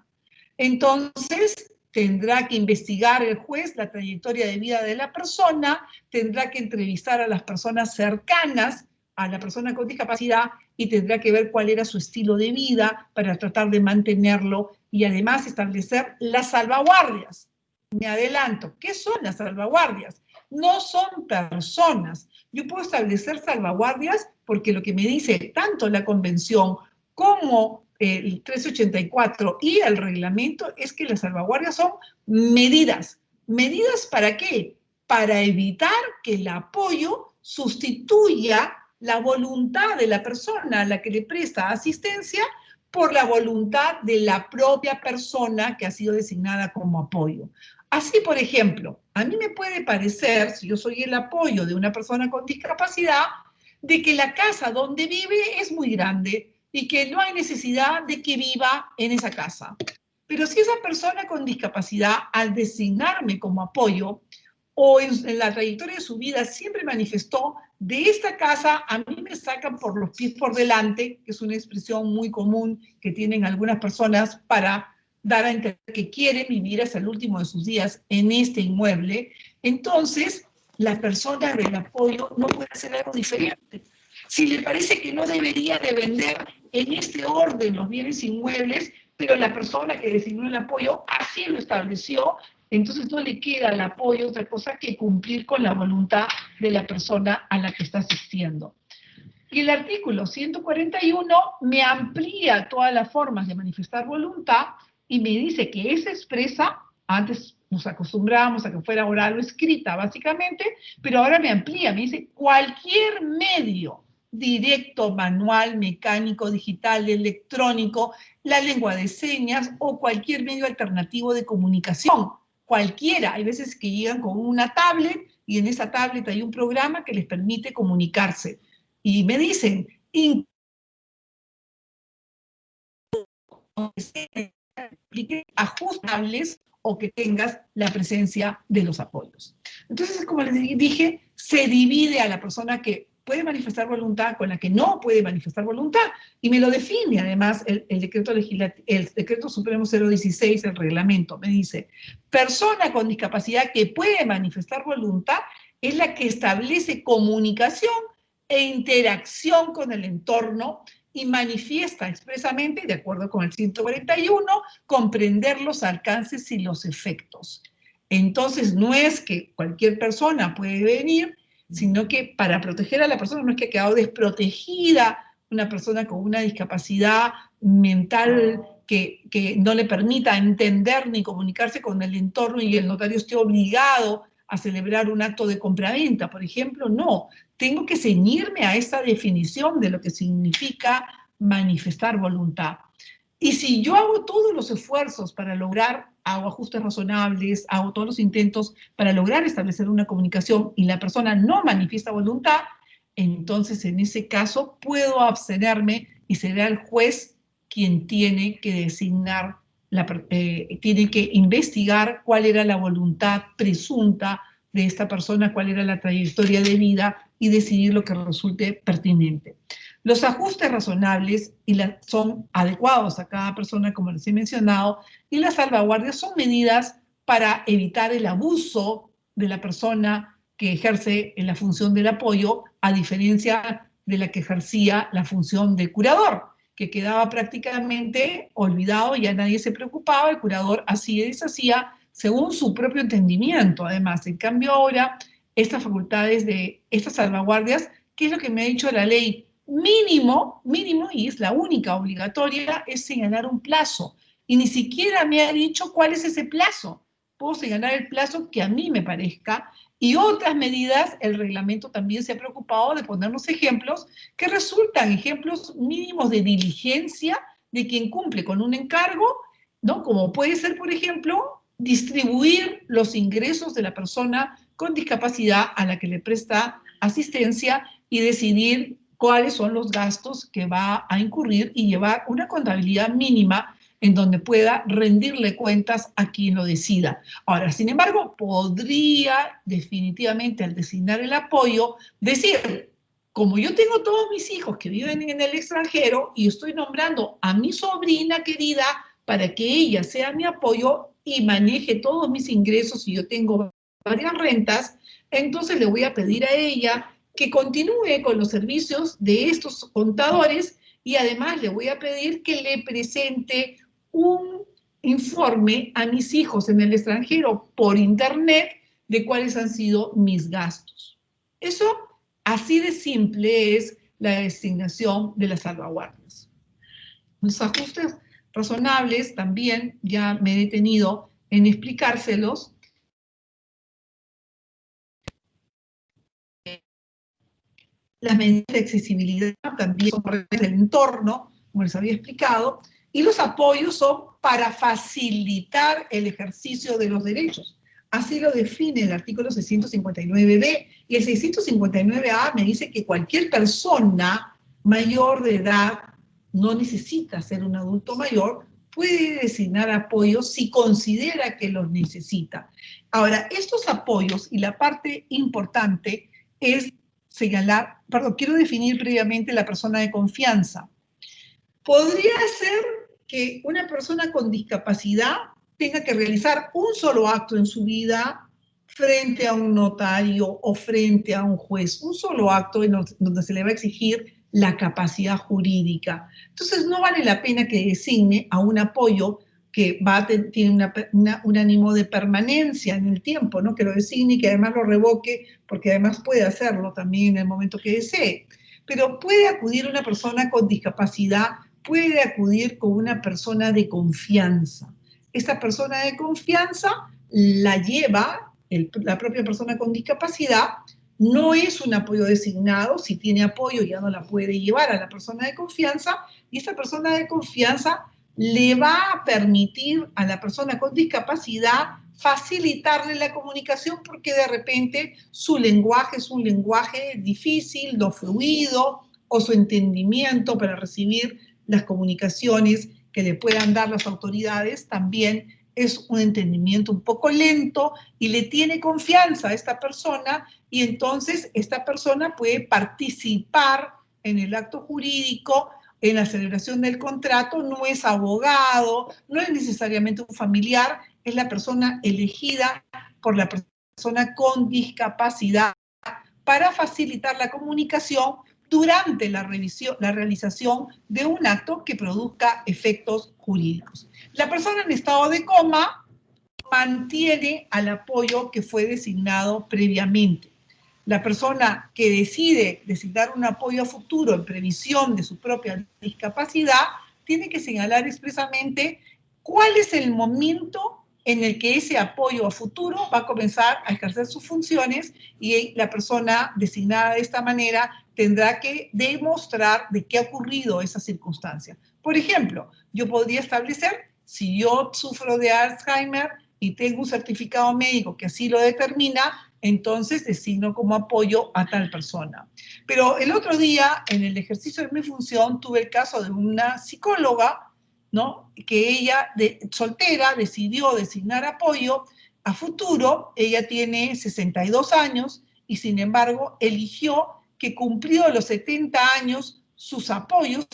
Entonces, tendrá que investigar el juez la trayectoria de vida de la persona, tendrá que entrevistar a las personas cercanas a la persona con discapacidad y tendrá que ver cuál era su estilo de vida para tratar de mantenerlo y además establecer las salvaguardias. Me adelanto, ¿qué son las salvaguardias? No son personas. Yo puedo establecer salvaguardias porque lo que me dice tanto la Convención como el 384 y el reglamento es que las salvaguardias son medidas. ¿Medidas para qué? Para evitar que el apoyo sustituya la voluntad de la persona a la que le presta asistencia por la voluntad de la propia persona que ha sido designada como apoyo. Así, por ejemplo, a mí me puede parecer, si yo soy el apoyo de una persona con discapacidad, de que la casa donde vive es muy grande y que no hay necesidad de que viva en esa casa. Pero si esa persona con discapacidad, al designarme como apoyo, o en la trayectoria de su vida siempre manifestó, de esta casa a mí me sacan por los pies por delante, que es una expresión muy común que tienen algunas personas para dar a entender que quieren vivir hasta el último de sus días en este inmueble, entonces la persona del apoyo no puede hacer algo diferente. Si le parece que no debería de vender en este orden los bienes inmuebles, pero la persona que designó el apoyo así lo estableció, entonces no le queda al apoyo otra cosa que cumplir con la voluntad de la persona a la que está asistiendo. Y el artículo 141 me amplía todas las formas de manifestar voluntad y me dice que es expresa, antes nos acostumbrábamos a que fuera oral o escrita básicamente, pero ahora me amplía, me dice cualquier medio directo, manual, mecánico, digital, electrónico, la lengua de señas o cualquier medio alternativo de comunicación. Cualquiera, hay veces que llegan con una tablet y en esa tablet hay un programa que les permite comunicarse. Y me dicen, ajustables o que tengas la presencia de los apoyos. Entonces, como les dije, se divide a la persona que puede manifestar voluntad con la que no puede manifestar voluntad, y me lo define además el decreto supremo 016, el reglamento, me dice, persona con discapacidad que puede manifestar voluntad es la que establece comunicación e interacción con el entorno y manifiesta expresamente, de acuerdo con el 141, comprender los alcances y los efectos. Entonces, no es que cualquier persona puede venir, sino que para proteger a la persona no es que ha quedado desprotegida una persona con una discapacidad mental que no le permita entender ni comunicarse con el entorno y el notario esté obligado a celebrar un acto de compraventa, por ejemplo, no. Tengo que ceñirme a esta definición de lo que significa manifestar voluntad. Y si yo hago todos los esfuerzos para lograr, hago ajustes razonables, hago todos los intentos para lograr establecer una comunicación y la persona no manifiesta voluntad, entonces en ese caso puedo abstenerme y será el juez quien tiene que designar, tiene que investigar cuál era la voluntad presunta de esta persona, cuál era la trayectoria de vida y decidir lo que resulte pertinente. Los ajustes razonables son adecuados a cada persona, como les he mencionado, y las salvaguardias son medidas para evitar el abuso de la persona que ejerce en la función del apoyo, a diferencia de la que ejercía la función de curador, que quedaba prácticamente olvidado, ya nadie se preocupaba, el curador hacía y deshacía según su propio entendimiento, además. En cambio ahora, estas facultades de estas salvaguardias, ¿qué es lo que me ha dicho la ley? Mínimo, y es la única obligatoria, es señalar un plazo. Y ni siquiera me ha dicho cuál es ese plazo. Puedo señalar el plazo que a mí me parezca. Y otras medidas, el reglamento también se ha preocupado de ponernos ejemplos que resultan ejemplos mínimos de diligencia de quien cumple con un encargo, ¿no? Como puede ser, por ejemplo, distribuir los ingresos de la persona con discapacidad a la que le presta asistencia y decidir cuáles son los gastos que va a incurrir y llevar una contabilidad mínima en donde pueda rendirle cuentas a quien lo decida. Ahora, sin embargo, podría definitivamente al designar el apoyo decir, como yo tengo todos mis hijos que viven en el extranjero y estoy nombrando a mi sobrina querida para que ella sea mi apoyo y maneje todos mis ingresos y yo tengo varias rentas, entonces le voy a pedir a ella que continúe con los servicios de estos contadores y además le voy a pedir que le presente un informe a mis hijos en el extranjero por internet de cuáles han sido mis gastos. Eso, así de simple, es la designación de las salvaguardias. Los ajustes razonables también ya me he detenido en explicárselos. Las medidas de accesibilidad también son reglas del entorno, como les había explicado, y los apoyos son para facilitar el ejercicio de los derechos. Así lo define el artículo 659b, y el 659a me dice que cualquier persona mayor de edad, no necesita ser un adulto mayor, puede designar apoyos si considera que los necesita. Ahora, estos apoyos, y la parte importante es señalar, perdón, quiero definir previamente la persona de confianza. Podría ser que una persona con discapacidad tenga que realizar un solo acto en su vida frente a un notario o frente a un juez, un solo acto en donde se le va a exigir la capacidad jurídica. Entonces no vale la pena que designe a un apoyo que tiene un ánimo de permanencia en el tiempo, ¿no? Que lo designe y que además lo revoque, porque además puede hacerlo también en el momento que desee. Pero puede acudir una persona con discapacidad, puede acudir con una persona de confianza. Esta persona de confianza la lleva la propia persona con discapacidad, no es un apoyo designado, si tiene apoyo ya no la puede llevar a la persona de confianza, y esta persona de confianza le va a permitir a la persona con discapacidad facilitarle la comunicación porque de repente su lenguaje es un lenguaje difícil, no fluido, o su entendimiento para recibir las comunicaciones que le puedan dar las autoridades también es un entendimiento un poco lento y le tiene confianza a esta persona y entonces esta persona puede participar en el acto jurídico, en la celebración del contrato, no es abogado, no es necesariamente un familiar, es la persona elegida por la persona con discapacidad para facilitar la comunicación durante la realización de un acto que produzca efectos jurídicos. La persona en estado de coma mantiene al apoyo que fue designado previamente. La persona que decide designar un apoyo a futuro en previsión de su propia discapacidad tiene que señalar expresamente cuál es el momento en el que ese apoyo a futuro va a comenzar a ejercer sus funciones y la persona designada de esta manera tendrá que demostrar de qué ha ocurrido esa circunstancia. Por ejemplo, yo podría establecer, si yo sufro de Alzheimer y tengo un certificado médico que así lo determina, entonces designo como apoyo a tal persona. Pero el otro día, en el ejercicio de mi función, tuve el caso de una psicóloga, ¿no? Que ella, soltera, decidió designar apoyo a futuro. Ella tiene 62 años y sin embargo eligió que cumplió los 70 años sus apoyos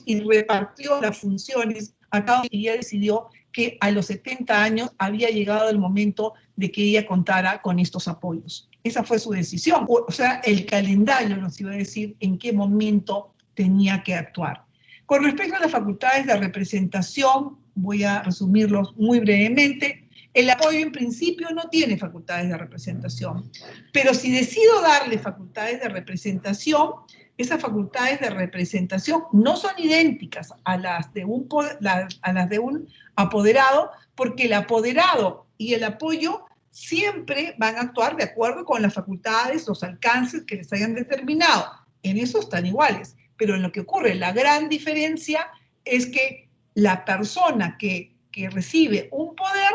y repartió las funciones a cada uno y ella decidió que a los 70 años había llegado el momento de que ella contara con estos apoyos. Esa fue su decisión. O sea, el calendario nos iba a decir en qué momento tenía que actuar. Con respecto a las facultades de representación, voy a resumirlos muy brevemente. El apoyo en principio no tiene facultades de representación, pero si decido darle facultades de representación, esas facultades de representación no son idénticas a las de un apoderado, porque el apoderado y el apoyo siempre van a actuar de acuerdo con las facultades, los alcances que les hayan determinado. en eso están iguales, pero en lo que ocurre, la gran diferencia es que la persona que recibe un poder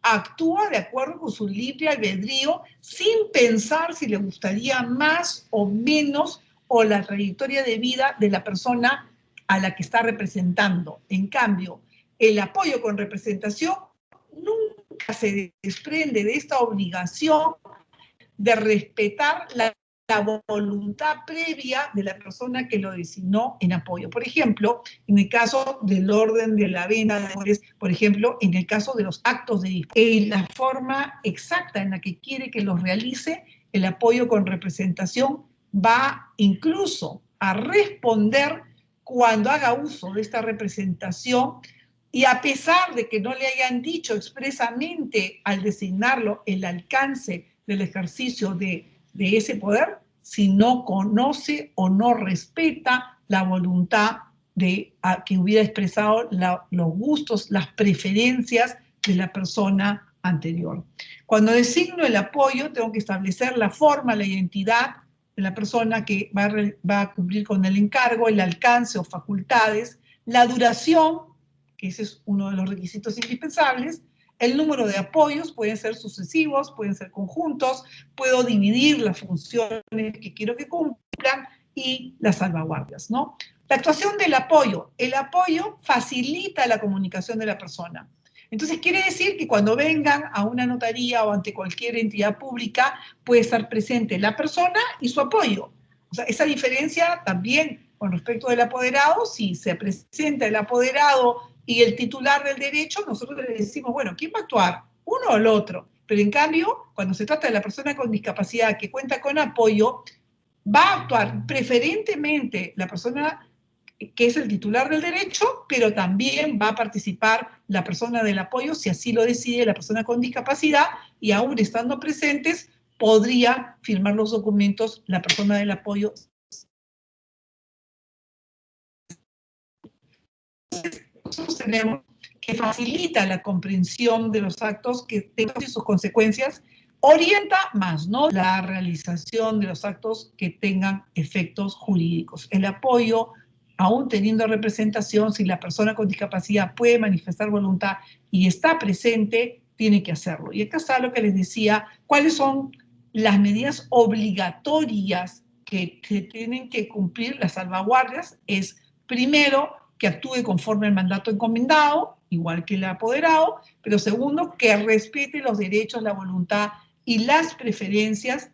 actúa de acuerdo con su libre albedrío sin pensar si le gustaría más o menos o la trayectoria de vida de la persona a la que está representando. En cambio, el apoyo con representación nunca se desprende de esta obligación de respetar la voluntad previa de la persona que lo designó en apoyo. Por ejemplo, en el caso del orden de la venta de valores, por ejemplo, en el caso de los actos de disposición, la forma exacta en la que quiere que los realice, el apoyo con representación va incluso a responder cuando haga uso de esta representación, y a pesar de que no le hayan dicho expresamente al designarlo el alcance del ejercicio de ese poder, si no conoce o no respeta la voluntad que hubiera expresado los gustos, las preferencias de la persona anterior. Cuando designo el apoyo, tengo que establecer la forma, la identidad de la persona que va a cumplir con el encargo, el alcance o facultades, la duración, que ese es uno de los requisitos indispensables, el número de apoyos, pueden ser sucesivos, pueden ser conjuntos, puedo dividir las funciones que quiero que cumplan y las salvaguardias, ¿no? La actuación del apoyo. El apoyo facilita la comunicación de la persona. Entonces quiere decir que cuando vengan a una notaría o ante cualquier entidad pública puede estar presente la persona y su apoyo. O sea, esa diferencia también con respecto del apoderado, si se presenta el apoderado y el titular del derecho, nosotros le decimos, bueno, ¿quién va a actuar? ¿Uno o el otro? Pero en cambio, cuando se trata de la persona con discapacidad que cuenta con apoyo, va a actuar preferentemente la persona que es el titular del derecho, pero también va a participar la persona del apoyo, si así lo decide la persona con discapacidad, y aún estando presentes, podría firmar los documentos la persona del apoyo. Nosotros tenemos que facilita la comprensión de los actos que tengan sus consecuencias, orienta más, no la realización de los actos que tengan efectos jurídicos. El apoyo, aún teniendo representación, si la persona con discapacidad puede manifestar voluntad y está presente, tiene que hacerlo. Y acá está lo que les decía, cuáles son las medidas obligatorias que tienen que cumplir las salvaguardias. Es, primero, que actúe conforme al mandato encomendado, igual que el apoderado, pero segundo, que respete los derechos, la voluntad y las preferencias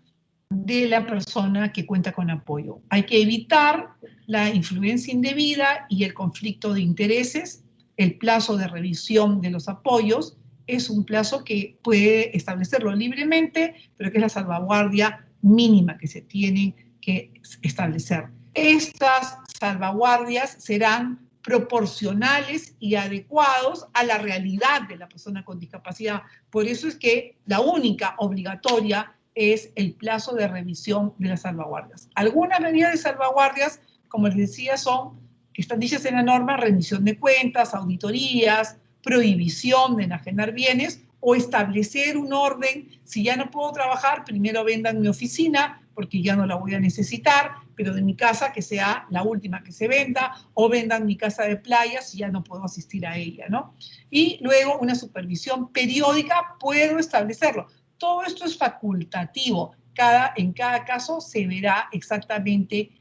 de la persona que cuenta con apoyo. Hay que evitar la influencia indebida y el conflicto de intereses. El plazo de revisión de los apoyos es un plazo que puede establecerlo libremente, pero que es la salvaguardia mínima que se tiene que establecer. Estas salvaguardias serán proporcionales y adecuados a la realidad de la persona con discapacidad. Por eso es que la única obligatoria es el plazo de revisión de las salvaguardias. Algunas medidas de salvaguardias, como les decía, son, que están dichas en la norma, rendición de cuentas, auditorías, prohibición de enajenar bienes o establecer un orden. Si ya no puedo trabajar, primero vendan mi oficina porque ya no la voy a necesitar, pero de mi casa que sea la última que se venda, o vendan mi casa de playa si ya no puedo asistir a ella, ¿no? Y luego una supervisión periódica, puedo establecerlo. Todo esto es facultativo. En cada caso se verá exactamente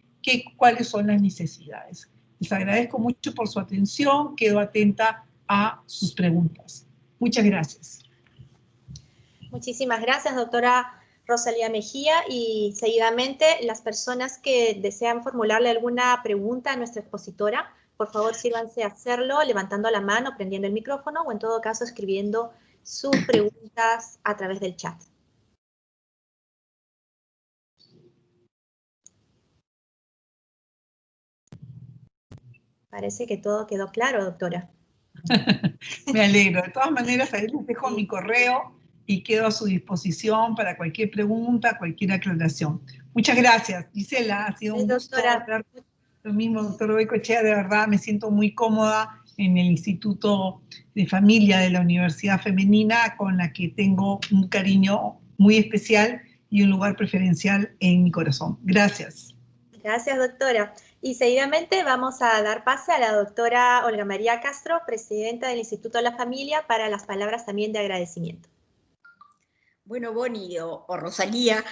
cuáles son las necesidades. Les agradezco mucho por su atención. Quedo atenta a sus preguntas. Muchas gracias. Muchísimas gracias, doctora Rosalía Mejía, y seguidamente las personas que desean formularle alguna pregunta a nuestra expositora, por favor sírvanse a hacerlo levantando la mano, prendiendo el micrófono o en todo caso escribiendo sus preguntas a través del chat. Parece que todo quedó claro, doctora. Me alegro. De todas maneras, ahí les dejo mi correo y quedo a su disposición para cualquier pregunta, cualquier aclaración. Muchas gracias, Gisela. Ha sido un gusto hablar. Lo mismo, doctor Goicoechea, de verdad me siento muy cómoda en el Instituto de Familia de la Universidad Femenina, con la que tengo un cariño muy especial y un lugar preferencial en mi corazón. Gracias. Gracias, doctora. Y seguidamente vamos a dar pase a la doctora Olga María Castro, presidenta del Instituto de la Familia, para las palabras también de agradecimiento. Bueno, Bonnie o Rosalía,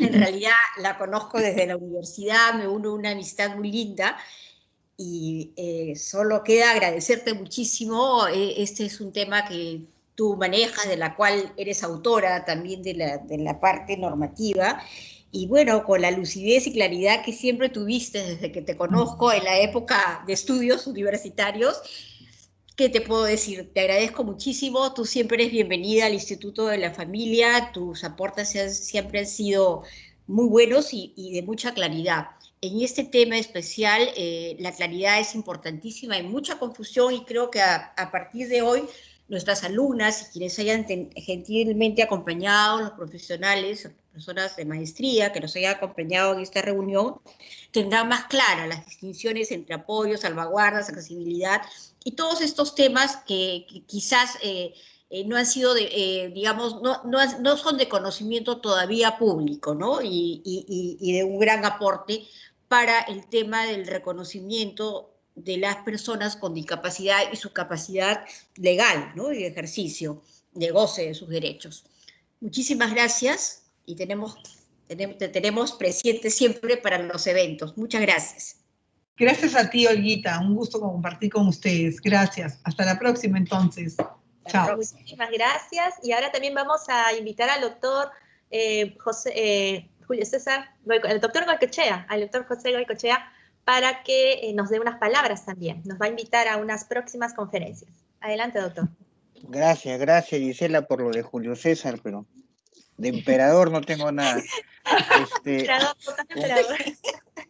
en realidad la conozco desde la universidad, me uno una amistad muy linda y solo queda agradecerte muchísimo. Este es un tema que tú manejas, de la cual eres autora también de la parte normativa. Y bueno, con la lucidez y claridad que siempre tuviste desde que te conozco en la época de estudios universitarios, ¿qué te puedo decir? Te agradezco muchísimo, tú siempre eres bienvenida al Instituto de la Familia, tus aportes siempre han sido muy buenos y de mucha claridad. En este tema especial, la claridad es importantísima, hay mucha confusión y creo que a partir de hoy nuestras alumnas y quienes hayan gentilmente acompañado, los profesionales, las personas de maestría que nos hayan acompañado en esta reunión, tendrán más claras las distinciones entre apoyo, salvaguardas, accesibilidad y todos estos temas que quizás no han sido, digamos, no son de conocimiento todavía público, ¿no? Y de un gran aporte para el tema del reconocimiento de las personas con discapacidad y su capacidad legal, ¿no? Y de ejercicio, de goce de sus derechos. Muchísimas gracias y te tenemos presente siempre para los eventos. Muchas gracias. Gracias a ti, Olguita. Un gusto compartir con ustedes. Gracias. Hasta la próxima, entonces. Chao. Muchísimas gracias. Y ahora también vamos a invitar al doctor Julio César, el doctor Goicoechea, al doctor José Goicoechea, para que nos dé unas palabras también. Nos va a invitar a unas próximas conferencias. Adelante, doctor. Gracias, Gisela, por lo de Julio César, pero de emperador no tengo nada.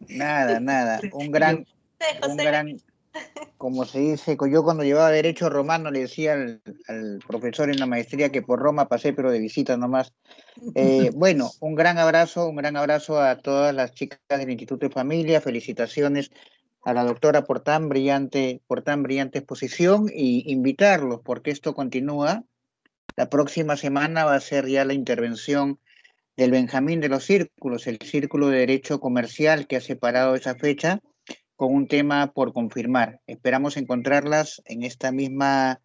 Nada. Un gran, como se dice, yo cuando llevaba Derecho Romano le decía al profesor en la maestría que por Roma pasé, pero de visita nomás. Bueno, un gran abrazo a todas las chicas del Instituto de Familia, felicitaciones a la doctora por tan brillante exposición y invitarlos, porque esto continúa. La próxima semana va a ser ya la intervención del Benjamín de los Círculos, el Círculo de Derecho Comercial que ha separado esa fecha con un tema por confirmar. Esperamos encontrarlas en esta misma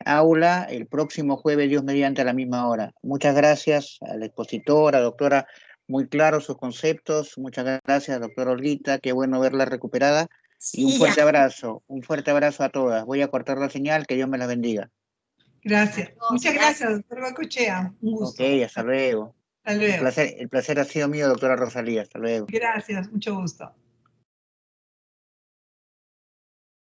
aula el próximo jueves, Dios mediante, a la misma hora. Muchas gracias a la expositora, doctora, muy claros sus conceptos. Muchas gracias, doctora Olguita, qué bueno verla recuperada. Sí, y un fuerte abrazo a todas. Voy a cortar la señal, que Dios me las bendiga. Gracias. Muchas gracias, doctor Goicoechea. Un gusto. Ok, hasta luego. Hasta luego. El placer ha sido mío, doctora Rosalía. Hasta luego. Gracias, mucho gusto.